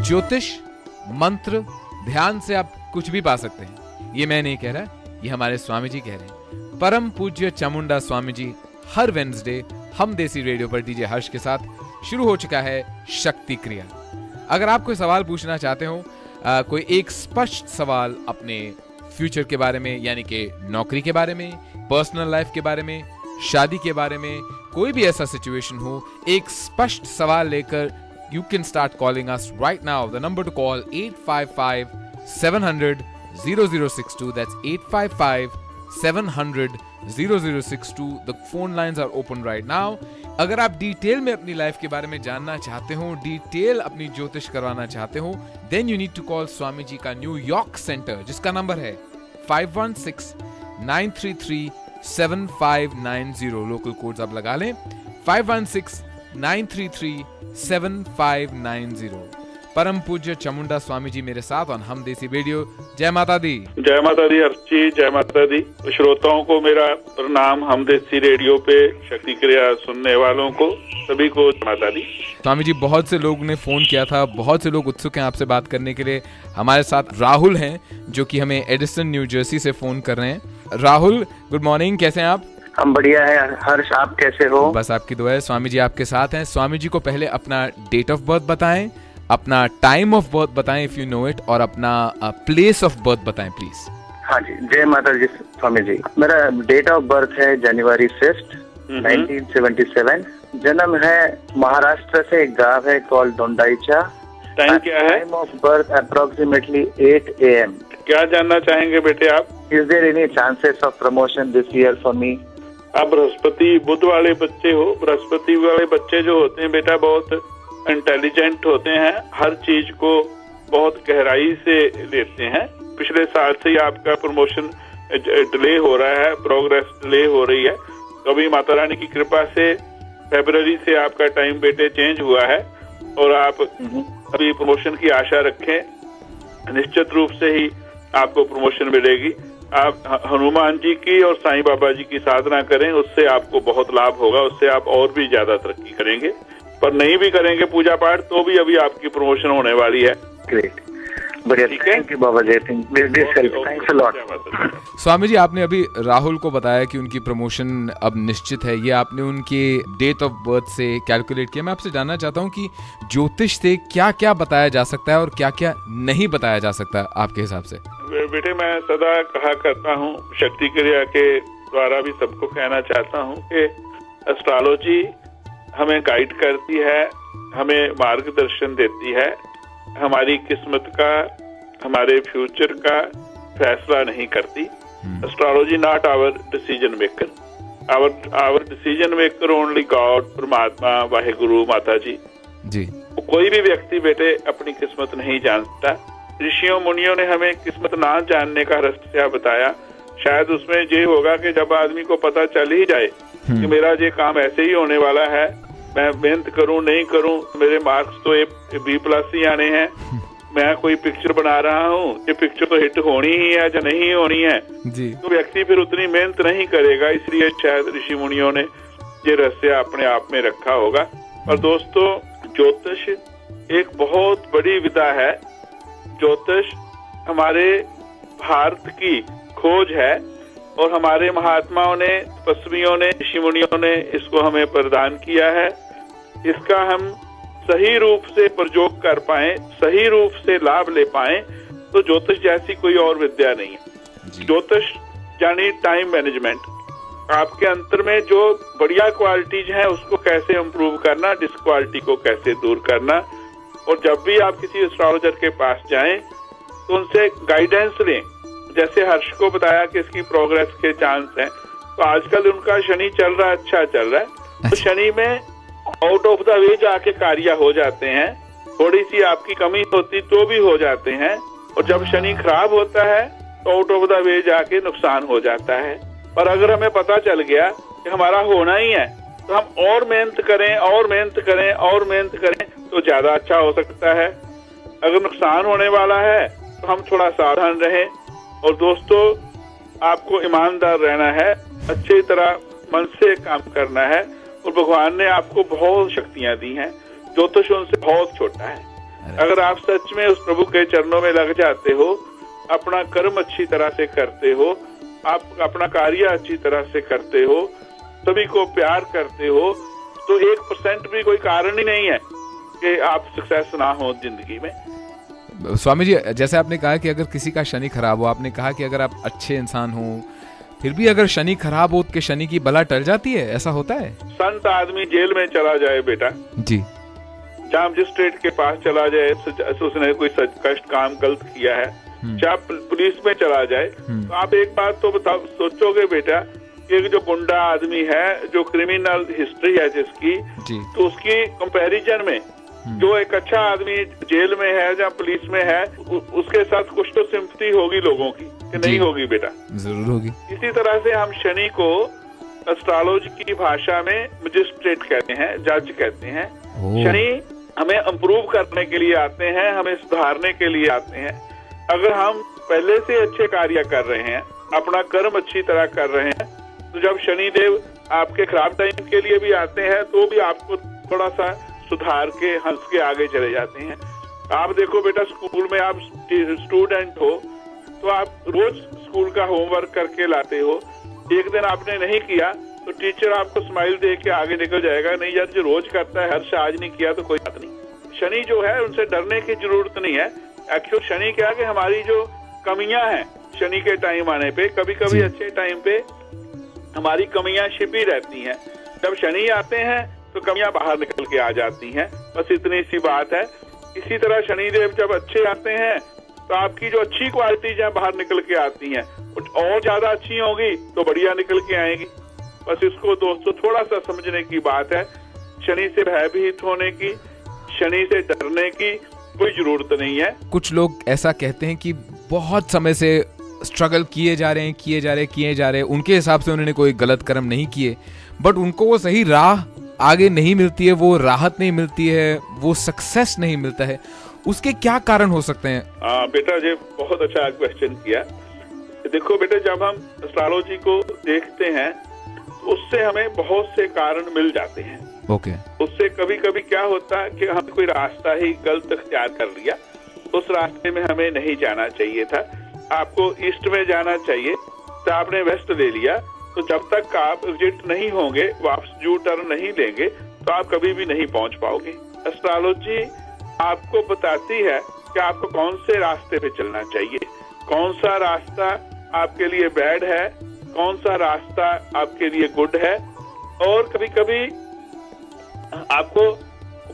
ज्योतिष, मंत्र, ध्यान से आप कुछ भी पा सकते हैं। ये मैं नहीं कह रहा, ये हमारे स्वामी जी कह रहे हैं। परम पूज्य चामुंडा स्वामी जी हर वेडनेसडे हम देसी रेडियो पर डीजे हर्ष के साथ शुरू हो चुका है शक्ति क्रिया। अगर आप कोई सवाल पूछना चाहते हो, कोई एक स्पष्ट सवाल अपने फ्यूचर के बारे में, यानी कि नौकरी के बारे में, पर्सनल लाइफ के बारे में, शादी के बारे में, कोई भी ऐसा सिचुएशन हो, एक स्पष्ट सवाल लेकर you can start calling us right now. The number to call 855-700-0062. That's 855-700-0062. The phone lines are open right now. अगर आप डिटेल में अपनी लाइफ के बारे में जानना चाहते हो, डिटेल अपनी ज्योतिष करवाना चाहते हो, then you need to call Swami ji का न्यूयॉर्क सेंटर, जिसका नंबर है 516-933-7590. लोकल कोड्स आप लगा लें, 516-933-7590. परम पूज्य चामुंडा स्वामी जी मेरे साथ और हम देसी रेडियो। जय माता दी। जय माता दी हर्ष जी, जय माता दी। श्रोताओं को मेरा प्रणाम, हम देसी रेडियो पे शक्ति क्रिया सुनने वालों को सभी को माता दी। स्वामी जी, बहुत से लोग ने फोन किया था, बहुत से लोग उत्सुक हैं आपसे बात करने के लिए। हमारे साथ राहुल हैं जो कि हमें एडिसन न्यू जर्सी से फोन कर रहे हैं। राहुल, गुड मॉर्निंग, कैसे हैं आप? हम बढ़िया है हर्ष, आप कैसे हो? बस आपकी दुआ है। स्वामी जी आपके साथ हैं। स्वामी जी को पहले अपना डेट ऑफ बर्थ बताएं, अपना टाइम ऑफ बर्थ बताएं इफ यू नो इट, और अपना प्लेस ऑफ बर्थ बताएं प्लीज। हाँ जी, जय माता जी स्वामी जी। मेरा डेट ऑफ बर्थ है जनवरी 5, 1977। जन्म है महाराष्ट्र से, एक गांव है कॉल्ड दोंडाईचा। टाइम क्या है? Time of birth approximately 8 AM। क्या जानना चाहेंगे बेटे आप? Is there any chances of promotion this year for me? आप बृहस्पति बुध वाले बच्चे हो। बृहस्पति वाले बच्चे जो होते हैं बेटा बहुत इंटेलिजेंट होते हैं, हर चीज को बहुत गहराई से लेते हैं। पिछले साल से ही आपका प्रमोशन डिले हो रहा है, प्रोग्रेस डिले हो रही है। तो अभी माता रानी की कृपा से फरवरी से आपका टाइम बेटे चेंज हुआ है और आप अभी प्रमोशन की आशा रखें। निश्चित रूप से ही आपको प्रमोशन मिलेगी। आप हनुमान जी की और साईं बाबा जी की साधना करें, उससे आपको बहुत लाभ होगा, उससे आप और भी ज्यादा तरक्की करेंगे। पर नहीं भी करेंगे पूजा पाठ तो भी अभी आपकी प्रमोशन होने वाली है। ग्रेट, बढ़िया, thank you Baba ji, thanks a lot. Swami ji, आपने अभी राहुल को बताया कि उनकी प्रमोशन अब निश्चित है, ये आपने उनके डेट ऑफ बर्थ से कैलकुलेट किया। मैं आपसे जानना चाहता हूँ कि ज्योतिष से क्या क्या बताया जा सकता है और क्या क्या नहीं बताया जा सकता आपके हिसाब से? बेटे, मैं सदा कहा करता हूँ, शक्ति क्रिया के द्वारा भी सबको कहना चाहता हूँ कि एस्ट्रोलॉजी हमें गाइड करती है, हमें मार्गदर्शन देती है। हमारी किस्मत का, हमारे फ्यूचर का फैसला नहीं करती। Astrology not our decision maker, our decision maker only God, परमात्मा, वाहेगुरु, माता जी। कोई भी व्यक्ति बेटे अपनी किस्मत नहीं जानता। ऋषियों मुनियों ने हमें किस्मत ना जानने का रहस्य बताया। शायद उसमें ये होगा कि जब आदमी को पता चल ही जाए कि मेरा ये काम ऐसे ही होने वाला है, मैं मेहनत करूं नहीं करूं, मेरे मार्क्स तो B+ ही आने हैं, मैं कोई पिक्चर बना रहा हूं, ये पिक्चर तो हिट होनी ही है या नहीं होनी है जी। तो व्यक्ति फिर उतनी मेहनत नहीं करेगा। इसलिए शायद ऋषि मुनियों ने ये रहस्य अपने आप में रखा होगा। और दोस्तों, ज्योतिष एक बहुत बड़ी विधा है। ज्योतिष हमारे भारत की खोज है और हमारे महात्माओं ने, तपस्वियों ने, ऋषि मुनियों ने इसको हमें प्रदान किया है। इसका हम सही रूप से प्रयोग कर पाए, सही रूप से लाभ ले पाए, तो ज्योतिष जैसी कोई और विद्या नहीं है। ज्योतिष यानी टाइम मैनेजमेंट। आपके अंतर में जो बढ़िया क्वालिटीज हैं उसको कैसे इम्प्रूव करना, डिसक्वालिटी को कैसे दूर करना। और जब भी आप किसी एस्ट्रोलॉजर के पास जाएं तो उनसे गाइडेंस लें। जैसे हर्ष को बताया कि इसकी प्रोग्रेस के चांस हैं, तो आजकल उनका शनि चल रहा है, अच्छा चल रहा है, तो शनि में आउट ऑफ द वे जाके कार्य हो जाते हैं। थोड़ी सी आपकी कमी होती तो भी हो जाते हैं। और जब शनि खराब होता है तो आउट ऑफ द वे जाके नुकसान हो जाता है। पर अगर हमें पता चल गया कि हमारा होना ही है तो हम और मेहनत करें और मेहनत करें और मेहनत करें तो ज्यादा अच्छा हो सकता है। अगर नुकसान होने वाला है तो हम थोड़ा सावधान रहें। और दोस्तों, आपको ईमानदार रहना है, अच्छी तरह मन से काम करना है। और भगवान ने आपको बहुत शक्तियां दी हैं। ज्योतिष उनसे बहुत छोटा है। अगर आप सच में उस प्रभु के चरणों में लग जाते हो, अपना कर्म अच्छी तरह से करते हो, आप अपना कार्य अच्छी तरह से करते हो, सभी को प्यार करते हो, तो 1% भी कोई कारण ही नहीं है कि आप सक्सेस ना हो जिंदगी में। स्वामी जी, जैसे आपने कहा कि अगर किसी का शनि खराब हो, आपने कहा कि अगर आप अच्छे इंसान हो फिर भी अगर शनि खराब हो तो शनि की बला टल जाती है, ऐसा होता है? संत आदमी जेल में चला जाए बेटा जी, जहाँ मजिस्ट्रेट के पास चला जाए, उसने कोई कष्ट काम गलत किया है, चाहे पुलिस में चला जाए, तो आप एक बात तो बताओ, सोचोगे बेटा कि जो गुंडा आदमी है, जो क्रिमिनल हिस्ट्री है जिसकी, तो उसकी कंपैरिजन में जो एक अच्छा आदमी जेल में है, जहाँ पुलिस में है, उसके साथ कुछ तो सिंपैथी होगी लोगों की, कि नहीं होगी बेटा? जरूर होगी। इसी तरह से हम शनि को एस्ट्रोलॉजी की भाषा में मजिस्ट्रेट कहते हैं, जज कहते हैं। शनि हमें इम्प्रूव करने के लिए आते हैं, हमें सुधारने के लिए आते हैं। अगर हम पहले से अच्छे कार्य कर रहे हैं, अपना कर्म अच्छी तरह कर रहे हैं, तो जब शनि देव आपके खराब टाइम के लिए भी आते हैं तो भी आपको थोड़ा सा सुधार के हंस के आगे चले जाते हैं। आप देखो बेटा, स्कूल में आप स्टूडेंट हो तो आप रोज स्कूल का होमवर्क करके लाते हो, एक दिन आपने नहीं किया तो टीचर आपको स्माइल दे के आगे निकल जाएगा, नहीं यार जो रोज करता है, हर्ष आज नहीं किया तो कोई बात नहीं। शनि जो है उनसे डरने की जरूरत नहीं है। एक्चुअली शनि क्या है कि हमारी जो कमियां हैं शनि के टाइम आने पे, कभी कभी अच्छे टाइम पे हमारी कमियां छिपी रहती हैं, जब शनि आते हैं तो कमियां बाहर निकल के आ जाती हैं। बस इतनी सी बात है। इसी तरह शनिदेव जब अच्छे आते हैं तो आपकी जो अच्छी क्वालिटीज है बाहर निकल के आती हैं, और ज्यादा अच्छी होगी तो बढ़िया निकल के आएगी। बस इसको दोस्तों थोड़ा सा समझने की बात है। शनि से भयभीत होने की, शनि से डरने की कोई जरूरत नहीं है। कुछ लोग ऐसा कहते हैं कि बहुत समय से स्ट्रगल किए जा रहे हैं, उनके हिसाब से उन्होंने कोई गलत कर्म नहीं किए, बट उनको वो सही राह आगे नहीं मिलती है, वो राहत नहीं मिलती है, वो सक्सेस नहीं मिलता है। उसके क्या कारण हो सकते हैं? बेटा जी बहुत अच्छा क्वेश्चन किया। देखो बेटा, जब हम एस्ट्रोलॉजी को देखते हैं तो उससे हमें बहुत से कारण मिल जाते हैं। ओके। उससे कभी कभी क्या होता है कि हम कोई रास्ता ही गलत अख्तियार कर लिया, उस रास्ते में हमें नहीं जाना चाहिए था। आपको ईस्ट में जाना चाहिए तो आपने वेस्ट ले लिया, तो जब तक आप एग्जिट नहीं होंगे, वापस यू टर्न नहीं लेंगे, तो आप कभी भी नहीं पहुंच पाओगे। एस्ट्रोलॉजी आपको बताती है कि आपको कौन से रास्ते पे चलना चाहिए, कौन सा रास्ता आपके लिए बैड है, कौन सा रास्ता आपके लिए गुड है। और कभी कभी आपको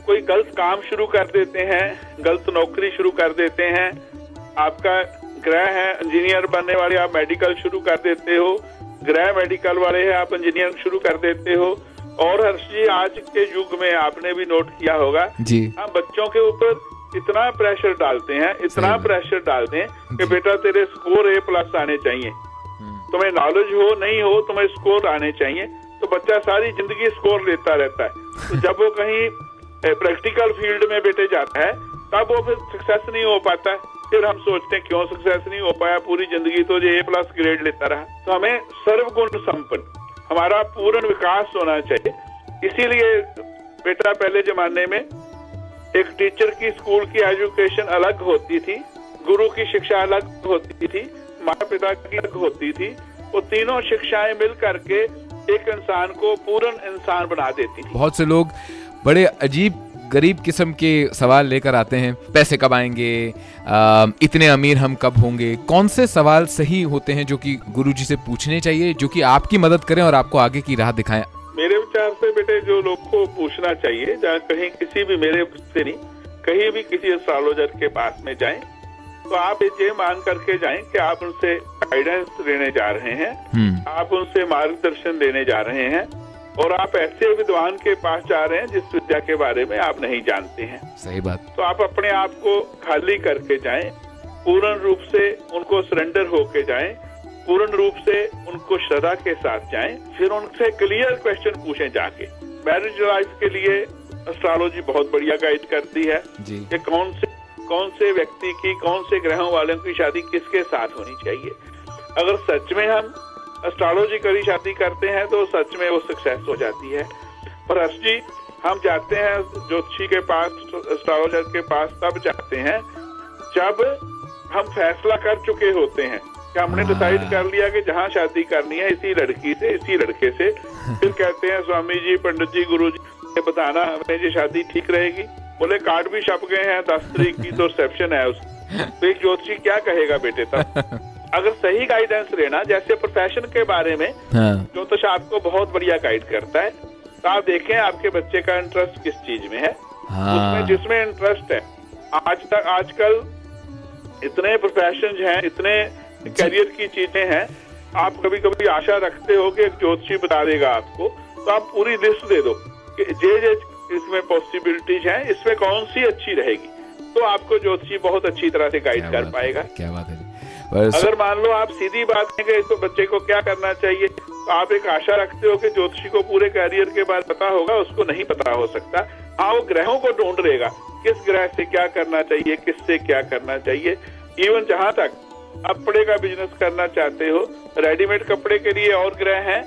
कोई गलत काम शुरू कर देते हैं, गलत नौकरी शुरू कर देते हैं, आपका ग्रह है इंजीनियर बनने वाले, आप मेडिकल शुरू कर देते हो, ग्रह मेडिकल वाले हैं, आप इंजीनियरिंग शुरू कर देते हो। और हर्ष जी, आज के युग में आपने भी नोट किया होगा जी, हम बच्चों के ऊपर इतना प्रेशर डालते हैं, इतना प्रेशर डालते हैं कि बेटा तेरे स्कोर A+ आने चाहिए, तुम्हें नॉलेज हो नहीं हो, तुम्हें स्कोर आने चाहिए। तो बच्चा सारी जिंदगी स्कोर लेता रहता है। तो जब वो कहीं प्रैक्टिकल फील्ड में बेटे जाता है तब वो फिर सक्सेस नहीं हो पाता है। फिर हम सोचते हैं क्यों सक्सेस नहीं हो पाया, पूरी जिंदगी तो जो A+ ग्रेड लेता रहा। तो हमें सर्वगुण संपन्न, हमारा पूर्ण विकास होना चाहिए। इसीलिए बेटा पहले जमाने में एक टीचर की स्कूल की एजुकेशन अलग होती थी, गुरु की शिक्षा अलग होती थी, माता पिता की अलग होती थी। वो तीनों शिक्षाएं मिल करके एक इंसान को पूर्ण इंसान बना देती थी। बहुत से लोग बड़े अजीब गरीब किस्म के सवाल लेकर आते हैं, पैसे कब आएंगे, इतने अमीर हम कब होंगे। कौन से सवाल सही होते हैं जो कि गुरुजी से पूछने चाहिए, जो कि आपकी मदद करें और आपको आगे की राह दिखाएं? मेरे विचार से बेटे जो लोग को पूछना चाहिए, जहाँ कहीं किसी भी, मेरे से नहीं, कहीं भी किसी एस्ट्रोलॉजर के पास में जाएं तो आप ये मान करके जाएं कि आप उनसे गाइडेंस लेने जा रहे हैं, आप उनसे मार्गदर्शन लेने जा रहे हैं, और आप ऐसे विद्वान के पास जा रहे हैं जिस विद्या के बारे में आप नहीं जानते हैं। सही बात। तो आप अपने आप को खाली करके जाएं, पूर्ण रूप से उनको सरेंडर होके जाएं, पूर्ण रूप से उनको श्रद्धा के साथ जाएं, फिर उनसे क्लियर क्वेश्चन पूछें जाके। मैरिज लाइफ के लिए एस्ट्रोलॉजी बहुत बढ़िया गाइड करती है कि कौन से व्यक्ति की, कौन से ग्रहों वालों की शादी किसके साथ होनी चाहिए। अगर सच में हम एस्ट्रोलॉजी करी शादी करते हैं तो सच में वो सक्सेस हो जाती है। पर हर्ष जी, हम जाते हैं ज्योतिषी के पास, एस्ट्रोलॉजर के पास तब जाते हैं जब हम फैसला कर चुके होते हैं कि हमने डिसाइड कर लिया कि जहाँ शादी करनी है इसी लड़की से, इसी लड़के से। फिर कहते हैं स्वामी जी, पंडित जी, गुरु जी बताना हमें ये शादी ठीक रहेगी। बोले कार्ड भी छप गए हैं, 10 तारीख की तो रिसेप्शन है उस। तो एक ज्योतिषी क्या कहेगा बेटे तब? अगर सही गाइडेंस लेना, जैसे प्रोफेशन के बारे में ज्योतिष आपको बहुत बढ़िया गाइड करता है, तो आप देखें आपके बच्चे का इंटरेस्ट किस चीज में है, उसमें जिसमें इंटरेस्ट है। आजकल इतने प्रोफेशन हैं, इतने करियर की चीजें हैं, आप कभी कभी आशा रखते हो कि एक ज्योतिषी बता देगा आपको, तो आप पूरी लिस्ट दे दो कि जे इसमें पॉसिबिलिटीज हैं, इसमें कौन सी अच्छी रहेगी, तो आपको ज्योतिषी बहुत अच्छी तरह से गाइड कर पाएगा। क्या बात है। अगर मान लो आप सीधी बात है कि तो बच्चे को क्या करना चाहिए, तो आप एक आशा रखते हो कि ज्योतिषी को पूरे करियर के बारे में पता होगा, उसको नहीं पता हो सकता। हाँ, वो ग्रहों को ढूंढ रहेगा, किस ग्रह से क्या करना चाहिए, किससे क्या करना चाहिए। इवन जहाँ तक कपड़े का बिजनेस करना चाहते हो, रेडीमेड कपड़े के लिए और ग्रह हैं,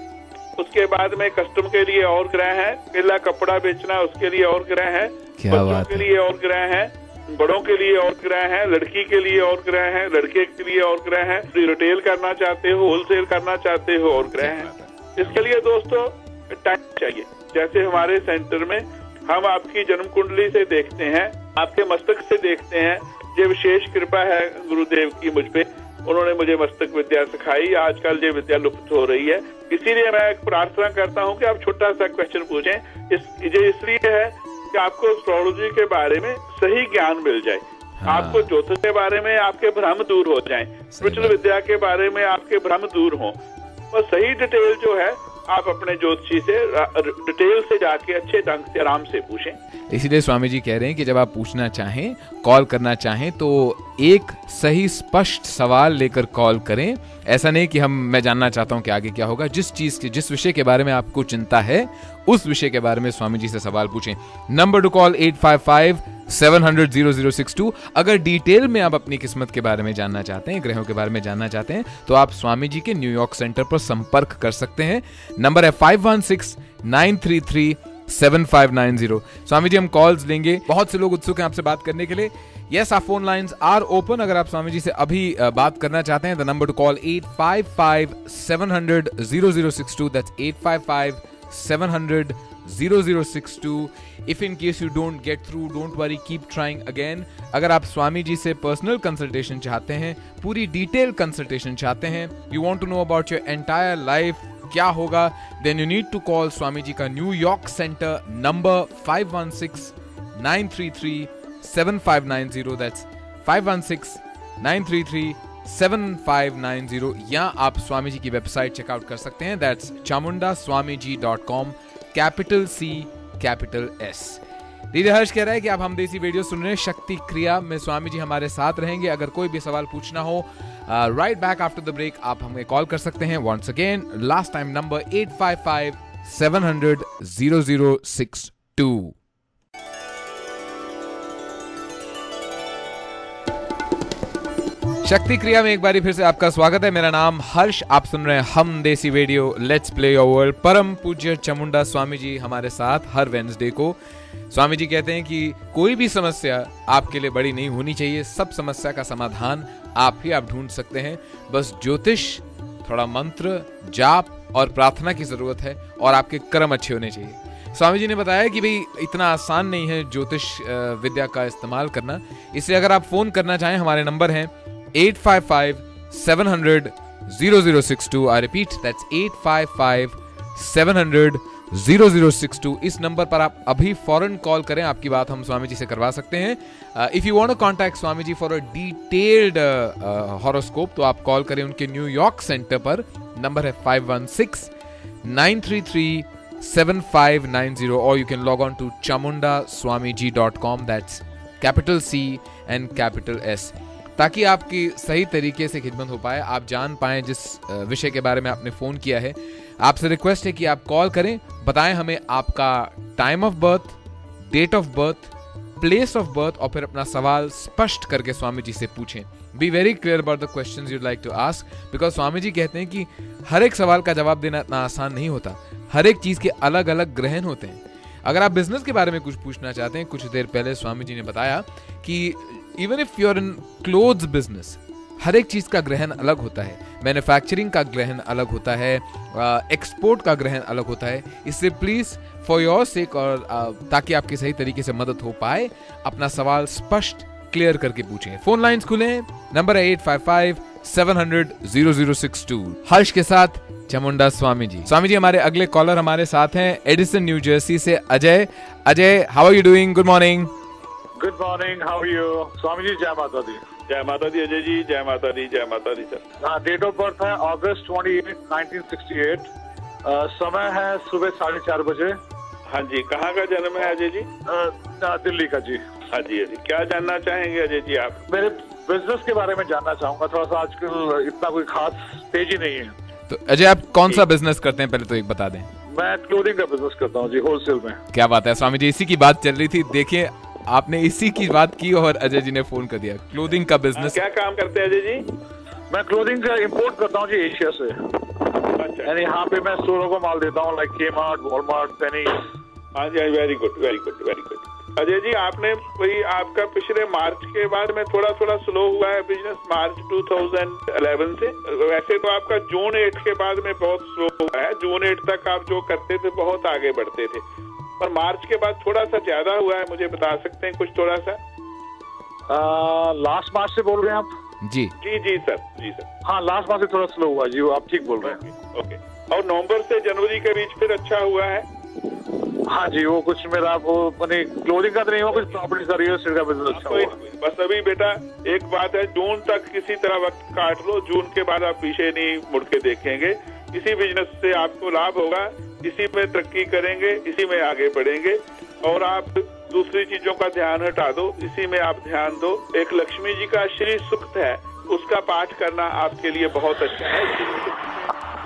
उसके बाद में कस्टम के लिए और ग्रह हैं, पहला कपड़ा बेचना उसके लिए और ग्रह हैं, बच्चों के लिए और ग्रह हैं, बड़ों के लिए और ग्रह हैं, लड़की के लिए और ग्रह हैं, लड़के के लिए और ग्रह हैं, रिटेल करना चाहते हो, होलसेल करना चाहते हो और ग्रह हैं। इसके लिए दोस्तों टाइम चाहिए। जैसे हमारे सेंटर में हम आपकी जन्म कुंडली से देखते हैं, आपके मस्तक से देखते हैं। ये विशेष कृपा है गुरुदेव की मुझ पे, उन्होंने मुझे मस्तक विद्या सिखाई। आजकल ये विद्या लुप्त हो रही है, इसीलिए मैं एक प्रार्थना करता हूँ कि आप छोटा सा क्वेश्चन पूछें। ये इसलिए है कि आपको एस्ट्रोलॉजी के बारे में सही ज्ञान मिल जाए, आपको ज्योतिष के बारे में आपके भ्रम दूर हो जाएं, स्पिरिचुअल विद्या के बारे में आपके भ्रम दूर हों, और सही डिटेल जो है आप अपने ज्योतिषी से डिटेल से जाके अच्छे ढंग से आराम से पूछें। इसीलिए स्वामी जी कह रहे हैं कि जब आप पूछना चाहें, कॉल करना चाहें, तो एक सही स्पष्ट सवाल लेकर कॉल करें। ऐसा नहीं कि मैं जानना चाहता हूं कि आगे क्या होगा। जिस विषय के बारे में आपको चिंता है, उस विषय के बारे में स्वामी जी से सवाल पूछें। Number two call 855-700-0062। अगर डिटेल में आप अपनी किस्मत के बारे में जानना चाहते हैं, ग्रहों के बारे में जानना चाहते हैं, तो आप स्वामी जी के न्यूयॉर्क सेंटर पर संपर्क कर सकते हैं। नंबर है 516-933-7590। स्वामी जी हम कॉल्स लेंगे, बहुत से लोग उत्सुक हैं आपसे बात करने के लिए। Yes, our phone lines are open. अगर आप स्वामी जी से अभी बात करना चाहते हैं, the number two call 855-700-0062। That's 855-700-0062. If in case you don't get through, don't worry, keep trying again. अगर आप स्वामी जी से पर्सनल कंसल्टेशन चाहते हैं, पूरी डिटेल कंसल्टेशन चाहते हैं, you want to know about your entire life, क्या होगा, then you need to call Swami ji का न्यूयॉर्क सेंटर नंबर 516-933-7590. That's 516-933-7590. या आप स्वामी जी की वेबसाइट चेकआउट कर सकते हैं, that's chamundaswamiji.com, capital C capital S। दीदी हर्ष कह रहा है कि आप हम देसी वीडियो सुन रहे हैं, शक्ति क्रिया में स्वामी जी हमारे साथ रहेंगे। अगर कोई भी सवाल पूछना हो, right back after the break आप हमें कॉल कर सकते हैं। Once again last time number 855-700-0062। शक्ति क्रिया में एक बारी फिर से आपका स्वागत है। मेरा नाम हर्ष, आप सुन रहे हैं हम Desi radio, let's play your world. परम पूज्य चामुंडा स्वामी जी हमारे साथ हर वेडनेसडे को। स्वामी जी कहते हैं कि कोई भी समस्या आपके लिए बड़ी नहीं होनी चाहिए, सब समस्या का समाधान आप ढूंढ सकते हैं। बस ज्योतिष, थोड़ा मंत्र, जाप और प्रार्थना की जरूरत है, और आपके कर्म अच्छे होने चाहिए। स्वामी जी ने बताया कि भाई इतना आसान नहीं है ज्योतिष विद्या का इस्तेमाल करना, इसलिए अगर आप फोन करना चाहें, हमारे नंबर हैं 855-700-0062. I repeat, that's 855-700-0062. इस नंबर पर आप अभी फौरन कॉल करें, आपकी बात हम स्वामी जी से करवा सकते हैं। If you want to contact Swami ji for a detailed horoscope, तो आप कॉल करें उनके न्यूयॉर्क सेंटर पर। नंबर है 516-933-7590, और you can log on to chamundaswamiji.com, that's capital C and capital S, ताकि आपकी सही तरीके से खिदमत हो पाए, आप जान पाएं जिस विषय के बारे में आपने फोन किया है। आपसे रिक्वेस्ट है कि आप कॉल करें, बताएं हमें आपका time of birth, date of birth, place of birth, और फिर अपना सवाल स्पष्ट करके स्वामी जी से पूछें। Be very clear about the questions you'd like to ask, because Swami ji कहते हैं कि हर एक सवाल का जवाब देना इतना आसान नहीं होता। हर एक चीज के अलग अलग ग्रहण होते हैं। अगर आप बिजनेस के बारे में कुछ पूछना चाहते हैं, कुछ देर पहले स्वामी जी ने बताया कि even if you are in clothes business, हर एक चीज का ग्रहण अलग होता है, मैन्युफैक्चरिंग का ग्रहण अलग होता है, एक्सपोर्ट का ग्रहण अलग होता है। इससे प्लीज फॉर योर सेक और ताकि आपकी सही तरीके से मदद हो पाए, अपना सवाल स्पष्ट क्लियर करके पूछें। फोन लाइंस खुले हैं, नंबर है 855-700-0062। हर्ष के साथ चामुंडा स्वामी जी। स्वामी जी, हमारे अगले कॉलर हमारे साथ हैं एडिसन न्यू जर्सी से Ajay. Ajay, how are you doing? Good morning. Good morning, how are you? Swami ji, जय माता दी। जय माता दी अजय जी, जय माता दी, जय माता दी सर। हाँ, डेट ऑफ बर्थ है अगस्त 28, 1968। समय है सुबह 4:30 बजे। हाँ जी, कहाँ का जन्म है अजय जी? दिल्ली का जी। हाँ जी अजय, क्या जानना चाहेंगे अजय जी आप? मेरे बिजनेस के बारे में जानना चाहूंगा। थोड़ा सा आजकल इतना कोई खास तेजी नहीं है। तो अजय, आप कौन सा बिजनेस करते हैं, पहले तो एक बता दें। मैं क्लोथिंग का बिजनेस करता हूँ जी, होलसेल में। क्या बात है स्वामी जी, इसी की बात चल रही थी। देखिए, आपने इसी की बात की और अजय जी ने फोन कर दिया। क्लोथिंग का बिजनेस। क्या काम करते हैं अजय जी? मैं क्लोथिंग का इम्पोर्ट करता हूँ जी, एशिया से। अच्छा। यानी यहाँ पे मैं स्टोरों को माल देता हूँ, लाइक के-मार्ट, वॉलमार्ट, पेनी। हाँ जी, very good, very good, very good. Ajay ji, आपने वही आपका पिछले मार्च के बाद में थोड़ा स्लो हुआ है बिजनेस, मार्च 2011 से। वैसे तो आपका जून 8 के बाद में बहुत स्लो हुआ है। जून 8 तक आप जो करते थे बहुत आगे बढ़ते थे, पर मार्च के बाद थोड़ा सा ज्यादा हुआ है। मुझे बता सकते हैं कुछ थोड़ा सा? लास्ट मार्च से बोल रहे हैं आप? जी जी जी सर, जी सर। हाँ, लास्ट मार्च से थोड़ा स्लो हुआ जी, आप ठीक बोल रहे हैं। ओके। और नवंबर से जनवरी के बीच फिर अच्छा हुआ है? हाँ जी, वो कुछ मेरा वो मैंने क्लोथिंग का तो नहीं हुआ, कुछ प्रॉपर्टी का, रियल एस्टेट का बिजनेस अच्छा हुआ। बस अभी बेटा एक बात है, जून तक किसी तरह वक्त काट लो। जून के बाद आप पीछे नहीं मुड़ के देखेंगे। इसी बिजनेस से आपको लाभ होगा, इसी में तरक्की करेंगे, इसी में आगे बढ़ेंगे। और आप दूसरी चीजों का ध्यान हटा दो, इसी में आप ध्यान दो। एक लक्ष्मी जी का श्री सूक्त है, उसका पाठ करना आपके लिए बहुत अच्छा है।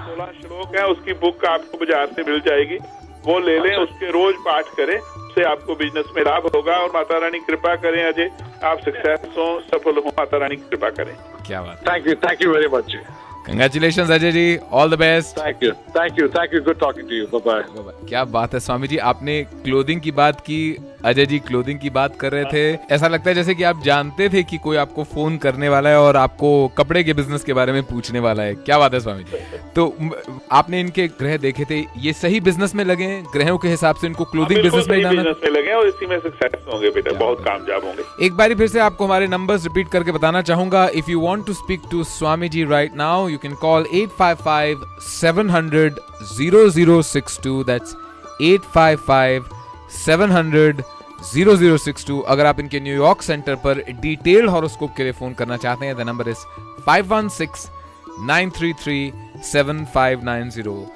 16 श्लोक है, उसकी बुक आपको बाजार से मिल जाएगी, वो ले लें, उसके रोज पाठ करें, उससे आपको बिजनेस में लाभ होगा। और माता रानी कृपा करें अजय, आप सक्सेस हो, सफल हो, माता रानी कृपा करें। क्या बात। Thank you very much. Congratulations Ajay ji, all the best. Thank you, good talking to you, bye bye. क्या बात है स्वामी जी, आपने क्लोथिंग की बात की, अजय जी क्लोथिंग की बात कर रहे थे। ऐसा लगता है जैसे कि आप जानते थे कि कोई आपको फोन करने वाला है और आपको कपड़े के बिजनेस के बारे में पूछने वाला है। क्या बात है स्वामी जी। तो आपने इनके ग्रह देखे थे, ये सही बिजनेस में लगे हैं? ग्रहों के हिसाब से इनको क्लोथिंग बिजनेस में लगे और इसी में सक्सेस होंगे बेटा, बहुत कामयाब होंगे। एक बार फिर से आपको हमारे नंबर्स रिपीट करके बताना चाहूंगा। If you want to speak to Swami ji right now, you can call 855-700-0062। That's 855-700-0062। अगर आप इनके न्यूयॉर्क सेंटर पर डिटेल्ड हॉरोस्कोप के लिए फोन करना चाहते हैं, द नंबर इज 516-933-7590।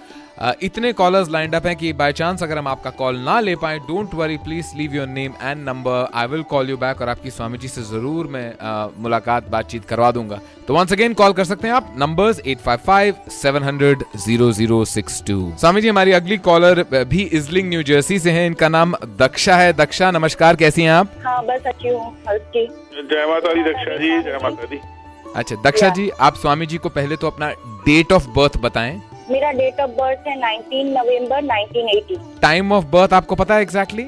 इतने कॉलर्स लाइंड अप हैं कि बाय चांस अगर हम आपका कॉल ना ले पाए, don't worry, please leave your name and number, I will call you back और आपकी स्वामी जी से जरूर मैं मुलाकात बातचीत करवा दूंगा। तो वंस अगेन कॉल कर सकते हैं आप, नंबर्स 855-700-0062। स्वामी जी, हमारी अगली कॉलर भी इजलिंग न्यू जर्सी से हैं, इनका नाम दक्षा है। दक्षा, नमस्कार, कैसी हैं आप? हाँ, बस अच्छी हूँ। जय माता दी दक्षा जी, जय माता दी। अच्छा दक्षा जी, आप स्वामी जी को पहले तो अपना डेट ऑफ बर्थ बताएं। मेरा डेट ऑफ बर्थ है 19 नवंबर 1980। टाइम ऑफ बर्थ आपको पता है एग्जैक्टली?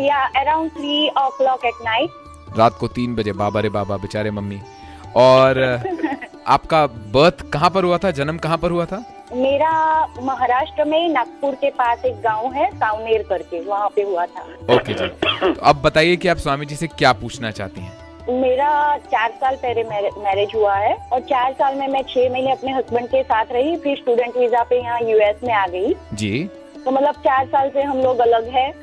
या अराउंड 3 o'clock एट नाइट। रात को 3 बजे। बाबा रे बाबा, बेचारे मम्मी। और आपका बर्थ कहाँ पर हुआ था, जन्म कहाँ पर हुआ था? मेरा महाराष्ट्र में नागपुर के पास एक गांव है सावनेर करके, वहाँ पे हुआ था। ओके जी, तो अब बताइए कि आप स्वामी जी से क्या पूछना चाहती हैं? मेरा 4 साल पहले मैरिज हुआ है और 4 साल में मैं 6 महीने अपने हस्बैंड के साथ रही, फिर स्टूडेंट वीजा पे यहाँ यूएस में आ गई जी। तो मतलब 4 साल से हम लोग अलग हैं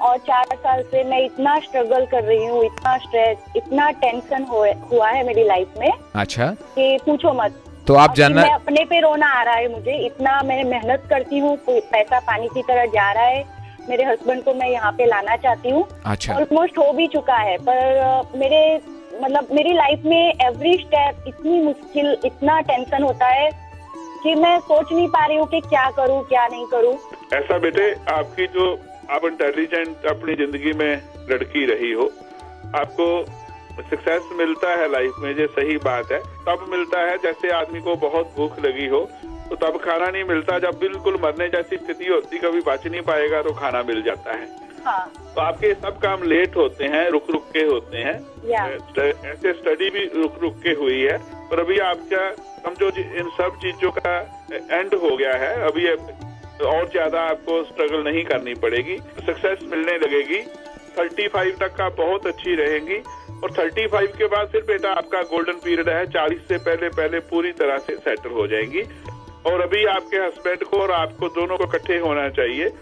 और 4 साल से मैं इतना स्ट्रगल कर रही हूँ, इतना स्ट्रेस, इतना टेंशन हुआ है मेरी लाइफ में। अच्छा, कि पूछो मत। तो आप जानना, मैं अपने पे रोना आ रहा है मुझे, इतना मैं मेहनत करती हूँ, पैसा पानी की तरह जा रहा है। मेरे हस्बैंड को मैं यहाँ पे लाना चाहती हूँ। अच्छा, ऑलमोस्ट हो भी चुका है, पर मेरी लाइफ में एवरी स्टेप इतनी मुश्किल, इतना टेंशन होता है कि मैं सोच नहीं पा रही हूँ कि क्या करूँ क्या नहीं करूँ। ऐसा बेटे, आपकी जो आप इंटेलिजेंट अपनी जिंदगी में लड़की रही हो, आपको सक्सेस मिलता है लाइफ में, ये सही बात है। तब मिलता है जैसे आदमी को बहुत भूख लगी हो तो तब खाना नहीं मिलता, जब बिल्कुल मरने जैसी स्थिति होती, कभी बच नहीं पाएगा तो खाना मिल जाता है। हाँ। तो आपके सब काम लेट होते हैं, रुक रुक के होते हैं। ऐसे स्टडी भी रुक रुक के हुई है, पर अभी आपका समझो इन सब चीजों का एंड हो गया है। अभी और ज्यादा आपको स्ट्रगल नहीं करनी पड़ेगी, सक्सेस मिलने लगेगी। 35 तक का बहुत अच्छी रहेंगी, और 35 के बाद फिर बेटा आपका गोल्डन पीरियड है। 40 से पहले पूरी तरह से सेटल हो जाएंगी। और अभी आपके हस्बैंड को और आपको दोनों को इकट्ठे होना चाहिए।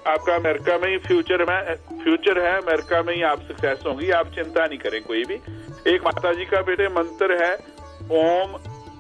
आपका अमेरिका में ही फ्यूचर है, अमेरिका में ही आप सक्सेस होंगी, आप चिंता नहीं करें कोई भी। एक माता जी का बेटे मंत्र है, ओम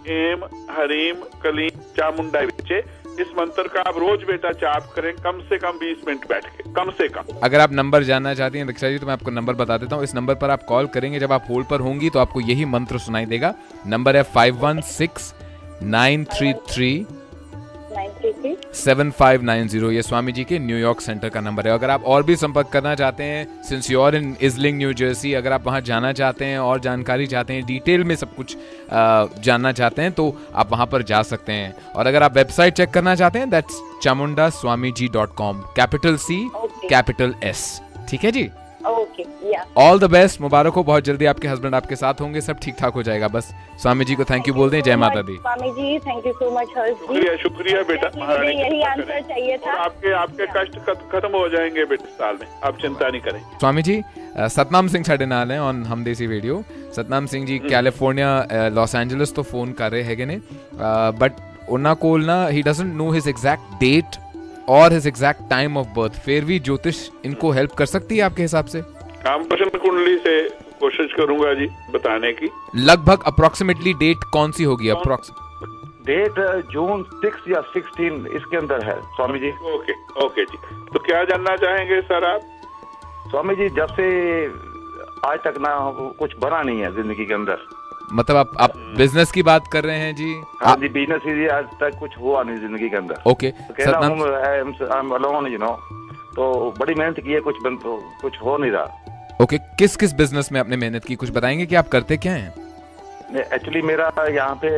एम हरीम कलीम चामुंडा विचे। इस मंत्र का आप रोज बेटा जाप करें, कम से कम 20 मिनट बैठ के, कम से कम। अगर आप नंबर जानना चाहती हैं दीक्षा जी तो मैं आपको नंबर बता देता हूँ। इस नंबर पर आप कॉल करेंगे, जब आप होल्ड पर होंगी तो आपको यही मंत्र सुनाई देगा। नंबर है 5169337590। ये स्वामी जी के न्यूयॉर्क सेंटर का नंबर है। अगर आप और भी संपर्क करना चाहते हैं, since you are in Iselin New Jersey, अगर आप वहां जाना चाहते हैं और जानकारी चाहते हैं, डिटेल में सब कुछ जानना चाहते हैं, तो आप वहां पर जा सकते हैं। और अगर आप वेबसाइट चेक करना चाहते हैं, that's chamundaswamiji.com, capital C capital S। ठीक है जी, ओके, या ऑल द बेस्ट, मुबारक हो। बहुत जल्दी आपके हस्बैंड आपके साथ होंगे, सब ठीक ठाक हो जाएगा। बस स्वामी जी को थैंक यू बोल दें। जय माता दी। Swami ji, thank you so much हर्ष जी। शुक्रिया बेटा, मुझे यही आंसर चाहिए था। आपके कष्ट खत्म हो जाएंगे बेटा साल में, आप चिंता नहीं करें। स्वामी जी, सतनाम सिंह साडे नाल है on Hum Desi radio. Satnam Singh ji California Los Angeles तो फोन कर रहे हैगे ने, बट उन्ना कोल ना ही doesn't know his exact date और his exact time of birth. फिर भी ज्योतिष इनको हेल्प कर सकती है आपके हिसाब से? काम प्रश्न कुंडली से कोशिश करूंगा जी बताने की। लगभग अप्रोक्सीमेटली डेट कौन सी होगी? डेट जून 6 या 16 इसके अंदर है स्वामी जी। ओके जी। तो क्या जानना चाहेंगे सर आप? स्वामी जी, जब से आज तक ना कुछ बना नहीं है जिंदगी के अंदर। मतलब आप बिजनेस की बात कर रहे हैं जी? हाँ जी, बिजनेस ही आज तक कुछ हुआ नहीं जिंदगी के अंदर। ओके, तो बड़ी मेहनत की है, कुछ हो नहीं रहा। ओके, किस किस बिजनेस में आपने मेहनत की, कुछ बताएंगे कि आप करते क्या हैं? एक्चुअली मेरा यहाँ पे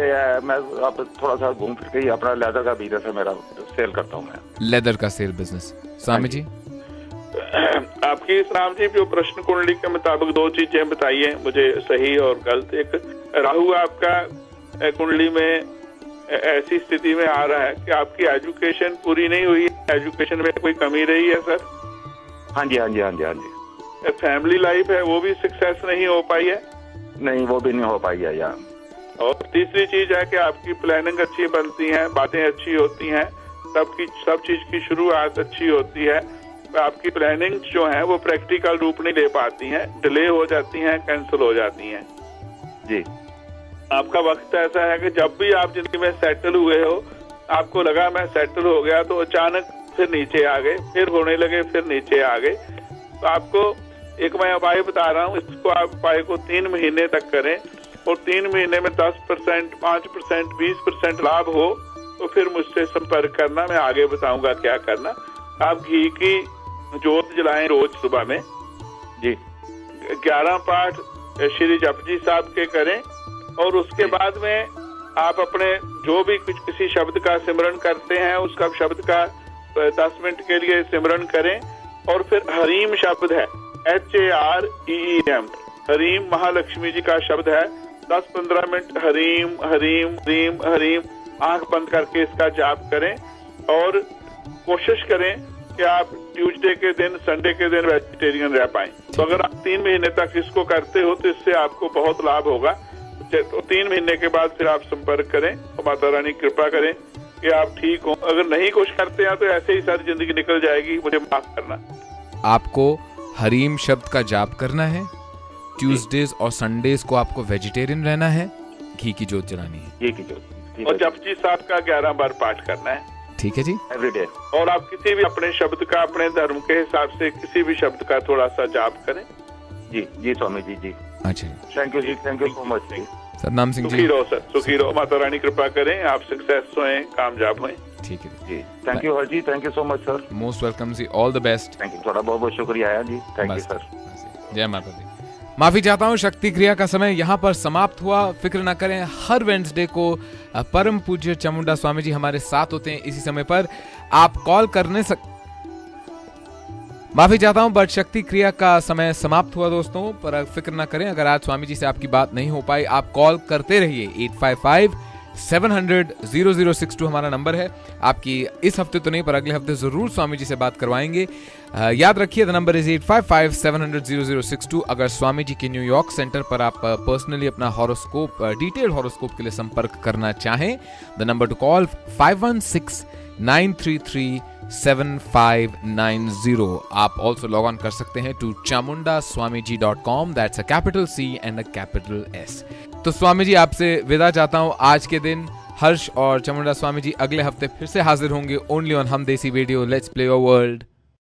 मैं आप थोड़ा सा घूम फिर के अपना लेदर का बिजनेस है मेरा, सेल करता हूँ मैं। लेदर का सेल बिजनेस। स्वामी जी, आपकी राम जी जो प्रश्न कुंडली के मुताबिक 2 चीजें बताइए मुझे, सही और गलत। एक, राहु आपका कुंडली में ऐसी स्थिति में आ रहा है कि आपकी एजुकेशन पूरी नहीं हुई है, एजुकेशन में कोई कमी रही है सर? हाँ जी, हाँ जी, हाँ जी, हाँ जी। फैमिली लाइफ है वो भी सक्सेस नहीं हो पाई है? नहीं, वो भी नहीं हो पाई है यार। और तीसरी चीज है कि आपकी प्लानिंग अच्छी बनती है, बातें अच्छी होती हैं, सब चीज की शुरुआत अच्छी होती है। आपकी प्लानिंग जो है वो प्रैक्टिकल रूप नहीं ले पाती हैं, डिले हो जाती हैं, कैंसिल हो जाती हैं जी। आपका वक्त ऐसा है कि जब भी आप जिंदगी में सेटल हुए हो, आपको लगा मैं सेटल हो गया, तो अचानक फिर नीचे आ गए, फिर होने लगे, फिर नीचे आ गए। तो आपको एक मैं उपाय बता रहा हूँ, इसको आप उपाय को 3 महीने तक करें, और 3 महीने में 10%, 5%, 20% लाभ हो तो फिर मुझसे संपर्क करना, मैं आगे बताऊंगा क्या करना। आप घी की जोत जलाएं रोज सुबह में जी। 11 पाठ श्री जपजी साहब के करें, और उसके बाद में आप अपने जो भी कुछ किसी शब्द का सिमरन करते हैं उसका शब्द का 10 मिनट के लिए सिमरन करें। और फिर हरीम शब्द है, HAREEM, हरीम महालक्ष्मी जी का शब्द है। 10-15 मिनट हरीम हरीम हरीम हरीम आंख बंद करके इसका जाप करें, और कोशिश करें कि आप ट्यूसडे के दिन, संडे के दिन वेजिटेरियन रह पाएं। तो अगर आप 3 महीने तक इसको करते हो तो इससे आपको बहुत लाभ होगा। तो 3 महीने के बाद फिर आप संपर्क करें और माता रानी कृपा करें कि आप ठीक हो। अगर नहीं कुछ करते हैं तो ऐसे ही सारी जिंदगी निकल जाएगी, मुझे माफ करना। आपको हरीम शब्द का जाप करना है, ट्यूसडेज और संडेज को आपको वेजिटेरियन रहना है, घी की जोत जलानी है, घी की जोत, और जपजी साहब का 11 बार पाठ करना है। ठीक है जी, एवरीडे। और आप किसी भी अपने शब्द का, अपने धर्म के हिसाब से किसी भी शब्द का थोड़ा सा जाप करें। जी जी स्वामी जी, जी। अच्छा, थैंक यू जी, थैंक यू सो मच जी। सतनाम सिंह जी, सुखी रहो सर, सुखी रहो, माता रानी कृपा करें, आप सक्सेस होएं, कामयाब होएं। ठीक है जी, थैंक यू हर जी, thank you so much sir. Most welcome जी, all the best. Thank you, थोड़ा बहुत बहुत शुक्रिया है जी, थैंक यू सर। जय माता दी। माफी चाहता हूँ, शक्ति क्रिया का समय यहाँ पर समाप्त हुआ। फिक्र ना करें, हर वेडनेसडे को परम पूज्य चामुंडा स्वामी जी हमारे साथ होते हैं इसी समय पर। आप कॉल करने माफी चाहता हूं बट शक्ति क्रिया का समय समाप्त हुआ दोस्तों, पर फिक्र ना करें, अगर आज स्वामी जी से आपकी बात नहीं हो पाई, आप कॉल करते रहिए। 855-700-0062 हमारा नंबर है। आपकी इस हफ्ते तो नहीं पर अगले हफ्ते जरूर स्वामी जी से बात करवाएंगे। याद रखिए द नंबर इज 855-700-0062। अगर स्वामी जी के न्यूयॉर्क सेंटर पर आप पर्सनली अपना हॉरोस्कोप, डिटेल्ड हॉरोस्कोप के लिए संपर्क करना चाहें, द नंबर टू कॉल 516-933-7590। आप ऑल्सो लॉग ऑन कर सकते हैं to chamundaswamiji.com, that's a capital C and a capital S। तो स्वामी जी आपसे विदा चाहता हूं आज के दिन। हर्ष और चामुंडा स्वामी जी अगले हफ्ते फिर से हाजिर होंगे only on Hum Desi radio. Let's play your world.